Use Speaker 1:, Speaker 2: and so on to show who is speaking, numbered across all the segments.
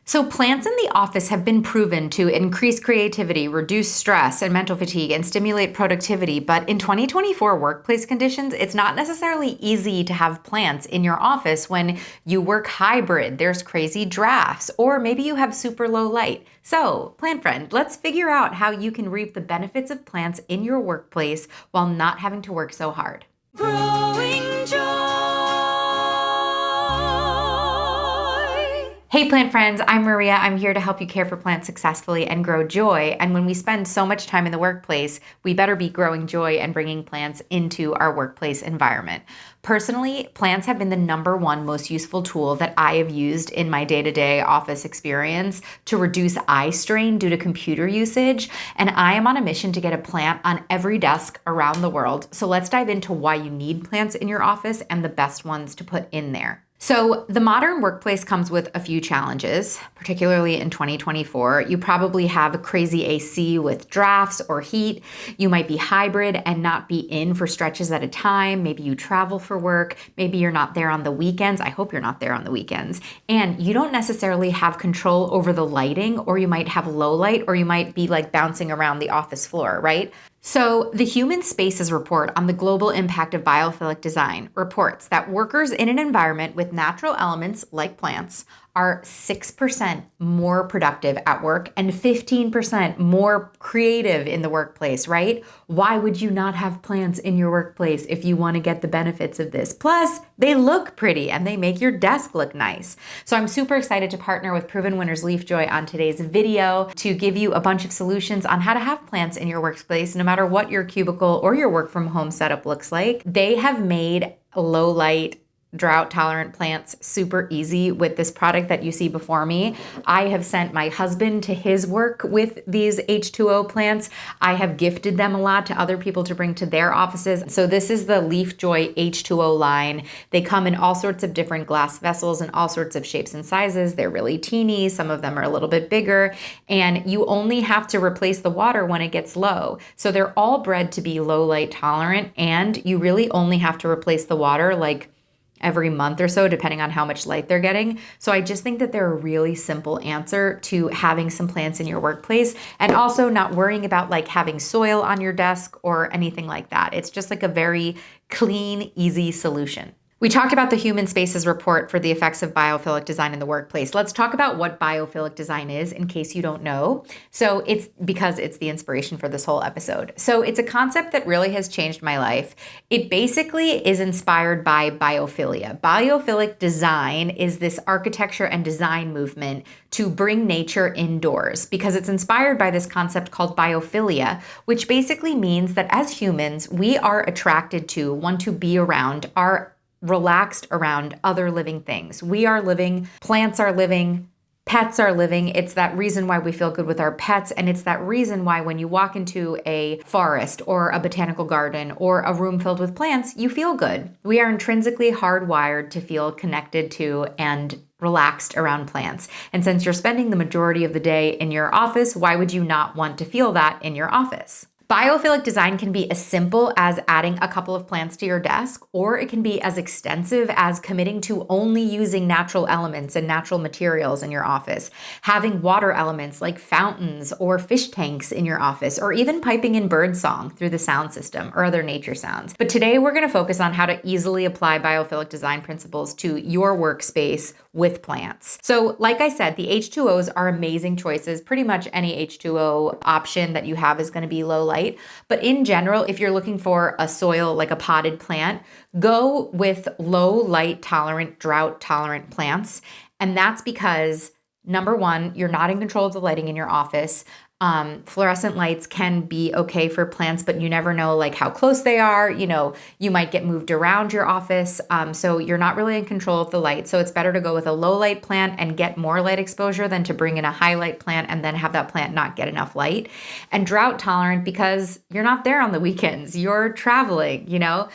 Speaker 1: So, plants in the office have been proven to increase creativity, reduce stress and mental fatigue, and stimulate productivity. But in 2024 workplace conditions, it's not necessarily easy to have plants in your office when you work hybrid. There's crazy drafts, or maybe you have super low light. So, plant friend, let's figure out how you can reap the benefits of plants in your workplace while not having to work so hard. Growing joy. Hey plant friends, I'm Maria. I'm here to help you care for plants successfully and grow joy. And when we spend so much time in the workplace, we better be growing joy and bringing plants into our workplace environment. Personally, plants have been the #1 most useful tool that I have used in my day-to-day office experience to reduce eye strain due to computer usage. And I am on a mission to get a plant on every desk around the world. So let's dive into why you need plants in your office and the best ones to put in there. So the modern workplace comes with a few challenges, particularly in 2024. You probably have a crazy AC with drafts or heat. You might be hybrid and not be in for stretches at a time. Maybe you travel for work. Maybe you're not there on the weekends. I hope you're not there on the weekends. And you don't necessarily have control over the lighting, or you might have low light, or you might be like bouncing around the office floor, right? So the Human Spaces Report on the Global Impact of Biophilic Design reports that workers in an environment with natural elements like plants are 6% more productive at work and 15% more creative in the workplace, right? Why would you not have plants in your workplace if you want to get the benefits of this? Plus, they look pretty and they make your desk look nice. So I'm super excited to partner with Proven Winners Leafjoy on today's video to give you a bunch of solutions on how to have plants in your workspace, no matter what your cubicle or your work from home setup looks like. They have made low light, drought tolerant plants super easy with this product that you see before me. I have sent my husband to his work with these H2O plants. I have gifted them a lot to other people to bring to their offices. So this is the Leafjoy H2O line. They come in all sorts of different glass vessels and all sorts of shapes and sizes. They're really teeny. Some of them are a little bit bigger, and you only have to replace the water when it gets low. So they're all bred to be low light tolerant, and you really only have to replace the water like every month or so, depending on how much light they're getting. So I just think that they're a really simple answer to having some plants in your workplace, and also not worrying about like having soil on your desk or anything like that. It's just like a very clean, easy solution. We talked about the Human Spaces Report for the effects of biophilic design in the workplace. Let's talk about what biophilic design is in case you don't know. So it's because it's the inspiration for this whole episode. So it's a concept that really has changed my life. It basically is inspired by biophilia. Biophilic design is this architecture and design movement to bring nature indoors, because it's inspired by this concept called biophilia, which basically means that as humans, we are attracted to, want to be around, are relaxed around other living things. We are living, plants are living, pets are living. It's that reason why we feel good with our pets. And it's that reason why when you walk into a forest or a botanical garden or a room filled with plants, you feel good. We are intrinsically hardwired to feel connected to and relaxed around plants. And since you're spending the majority of the day in your office, why would you not want to feel that in your office? Biophilic design can be as simple as adding a couple of plants to your desk, or it can be as extensive as committing to only using natural elements and natural materials in your office, having water elements like fountains or fish tanks in your office, or even piping in bird song through the sound system or other nature sounds. But today we're going to focus on how to easily apply biophilic design principles to your workspace with plants. So like I said, the H2Os are amazing choices. Pretty much any H2O option that you have is going to be low light. But in general, if you're looking for a soil like a potted plant, go with low light tolerant, drought tolerant plants. And that's because #1, you're not in control of the lighting in your office. Fluorescent lights can be okay for plants, but you never know like how close they are. You know, you might get moved around your office. So you're not really in control of the light. So it's better to go with a low light plant and get more light exposure than to bring in a high light plant and then have that plant not get enough light. And drought tolerant because you're not there on the weekends, you're traveling, you know?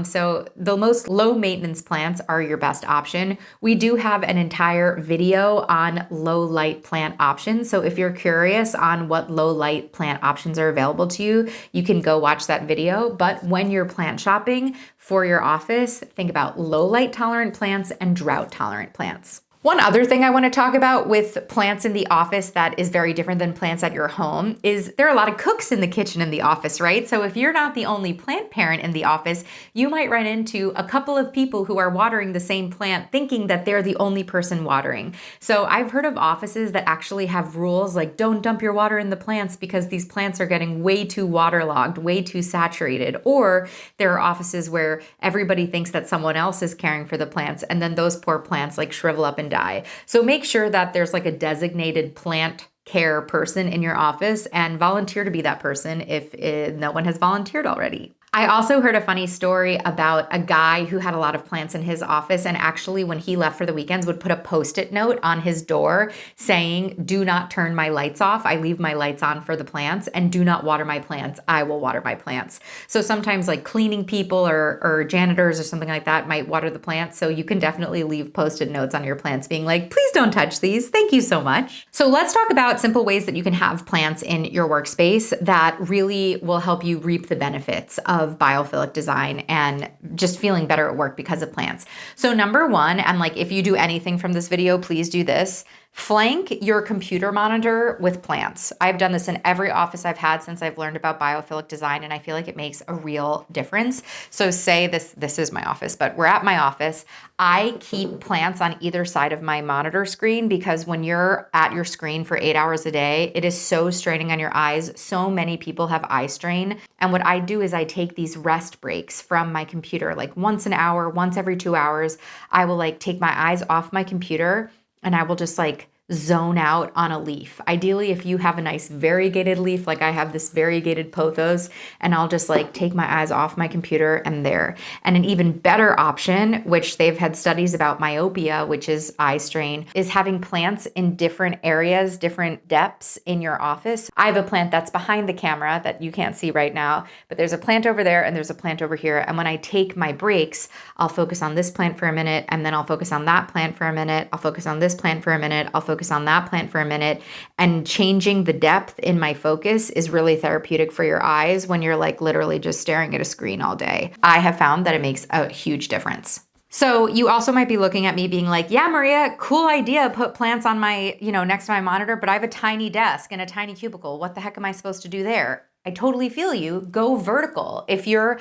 Speaker 1: So the most low maintenance plants are your best option. We do have an entire video on low light plant options. So if you're curious on what low light plant options are available to you, you can go watch that video. But when you're plant shopping for your office, think about low light tolerant plants and drought tolerant plants. One other thing I want to talk about with plants in the office that is very different than plants at your home is there are a lot of cooks in the kitchen in the office, right? So if you're not the only plant parent in the office, you might run into a couple of people who are watering the same plant thinking that they're the only person watering. So I've heard of offices that actually have rules like don't dump your water in the plants because these plants are getting way too waterlogged, way too saturated. Or there are offices where everybody thinks that someone else is caring for the plants and then those poor plants like shrivel up and die. So make sure that there's like a designated plant care person in your office and volunteer to be that person if no one has volunteered already. I also heard a funny story about a guy who had a lot of plants in his office and actually when he left for the weekends would put a Post-it note on his door saying, "Do not turn my lights off. I leave my lights on for the plants, and do not water my plants. I will water my plants." So sometimes like cleaning people or janitors or something like that might water the plants. So you can definitely leave Post-it notes on your plants being like, "Please don't touch these. Thank you so much." So let's talk about simple ways that you can have plants in your workspace that really will help you reap the benefits of biophilic design and just feeling better at work because of plants. So number one, and like if you do anything from this video, please do this. Flank your computer monitor with plants. I've done this in every office I've had since I've learned about biophilic design, and I feel like it makes a real difference. So say this is my office, but we're at my office. I keep plants on either side of my monitor screen because when you're at your screen for 8 hours a day, it is so straining on your eyes. So many people have eye strain. And what I do is I take these rest breaks from my computer, like once an hour, once every 2 hours. I will like take my eyes off my computer and I will just like zone out on a leaf. Ideally, if you have a nice variegated leaf, like I have this variegated pothos, and I'll just like take my eyes off my computer and there. And an even better option, which they've had studies about myopia, which is eye strain, is having plants in different areas, different depths in your office. I have a plant that's behind the camera that you can't see right now, but there's a plant over there and there's a plant over here. And when I take my breaks, I'll focus on this plant for a minute, and then I'll focus on that plant for a minute. I'll focus on this plant for a minute. I'll focus on that plant for a minute, and changing the depth in my focus is really therapeutic for your eyes when you're like literally just staring at a screen all day. I have found that it makes a huge difference. So you also might be looking at me being like, "Yeah, Maria, cool idea, put plants on my, next to my monitor, but I have a tiny desk and a tiny cubicle. What the heck am I supposed to do there?" I totally feel you. Go vertical. If your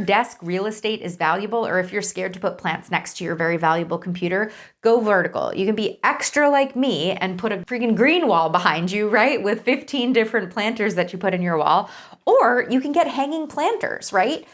Speaker 1: desk real estate is valuable, or if you're scared to put plants next to your very valuable computer, go vertical. You can be extra like me and put a freaking green wall behind you, right? With 15 different planters that you put in your wall. Or you can get hanging planters, right?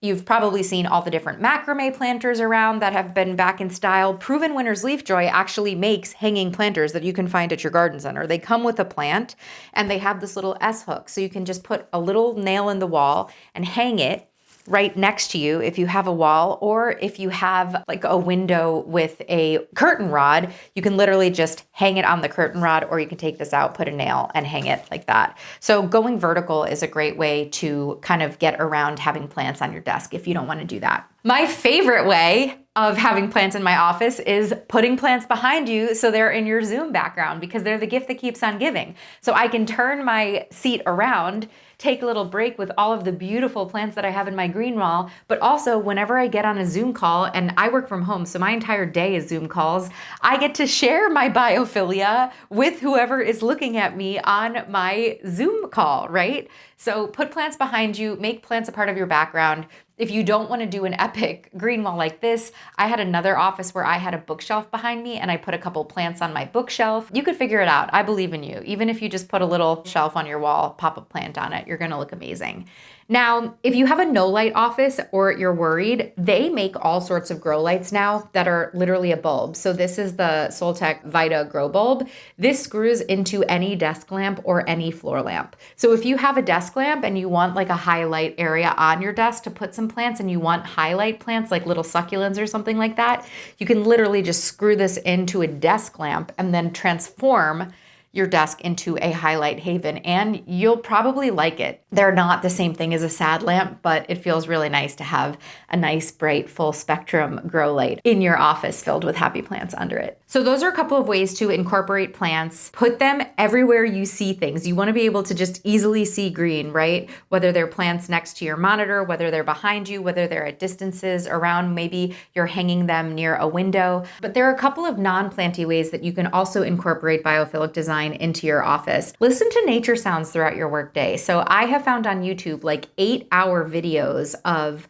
Speaker 1: You've probably seen all the different macrame planters around that have been back in style. Proven Winners Leafjoy actually makes hanging planters that you can find at your garden center. They come with a plant and they have this little S hook. So you can just put a little nail in the wall and hang it right next to you if you have a wall, or if you have like a window with a curtain rod, you can literally just hang it on the curtain rod, or you can take this out, put a nail and hang it like that. So going vertical is a great way to kind of get around having plants on your desk if you don't want to do that. My favorite way of having plants in my office is putting plants behind you so they're in your Zoom background, because they're the gift that keeps on giving. So I can turn my seat around, take a little break with all of the beautiful plants that I have in my green wall, but also whenever I get on a Zoom call, and I work from home, so my entire day is Zoom calls, I get to share my biophilia with whoever is looking at me on my Zoom call, right? So put plants behind you, make plants a part of your background. If you don't want to do an epic green wall like this, I had another office where I had a bookshelf behind me and I put a couple plants on my bookshelf. You could figure it out. I believe in you. Even if you just put a little shelf on your wall, pop a plant on it, you're going to look amazing. Now, if you have a no light office or you're worried, they make all sorts of grow lights now that are literally a bulb. So this is the Soltech Vita grow bulb. This screws into any desk lamp or any floor lamp. So if you have a desk lamp and you want like a highlight area on your desk to put some plants, and you want highlight plants like little succulents or something like that, you can literally just screw this into a desk lamp and then transform your desk into a highlight haven, and you'll probably like it. They're not the same thing as a sad lamp, but it feels really nice to have a nice, bright, full spectrum grow light in your office filled with happy plants under it. So those are a couple of ways to incorporate plants. Put them everywhere you see things. You want to be able to just easily see green, right? Whether they're plants next to your monitor, whether they're behind you, whether they're at distances around, maybe you're hanging them near a window. But there are a couple of non-planty ways that you can also incorporate biophilic design into your office. Listen to nature sounds throughout your workday. So I have found on YouTube like 8-hour videos of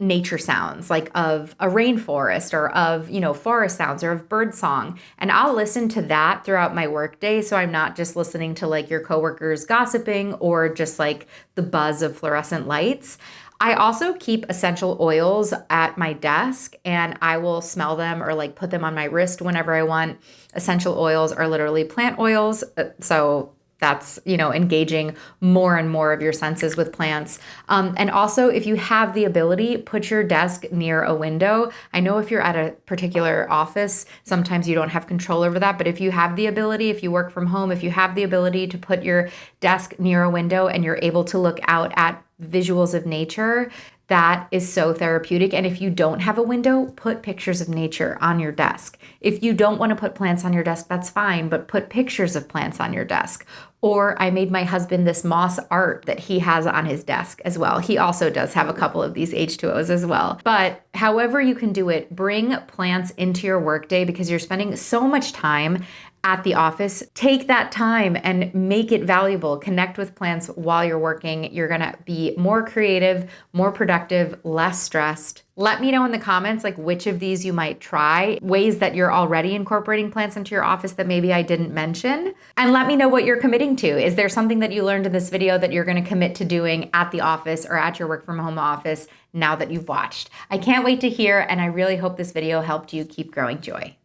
Speaker 1: nature sounds, like of a rainforest or of, forest sounds or of bird song. And I'll listen to that throughout my workday. So I'm not just listening to like your coworkers gossiping or just like the buzz of fluorescent lights. I also keep essential oils at my desk, and I will smell them or like put them on my wrist whenever I want. Essential oils are literally plant oils. So that's, engaging more and more of your senses with plants. And also, if you have the ability, put your desk near a window. I know if you're at a particular office, sometimes you don't have control over that. But if you have the ability, if you work from home, if you have the ability to put your desk near a window and you're able to look out at visuals of nature, that is so therapeutic. And if you don't have a window, put pictures of nature on your desk. If you don't want to put plants on your desk, that's fine, but put pictures of plants on your desk. Or I made my husband this moss art that he has on his desk as well. He also does have a couple of these H2Os as well. But however you can do it, bring plants into your workday because you're spending so much time at the office. Take that time and make it valuable. Connect with plants while you're working. You're going to be more creative, more productive, less stressed. Let me know in the comments like which of these you might try, ways that you're already incorporating plants into your office that maybe I didn't mention. And let me know what you're committing to. Is there something that you learned in this video that you're going to commit to doing at the office or at your work from home office now that you've watched? I can't wait to hear, and I really hope this video helped you keep growing joy.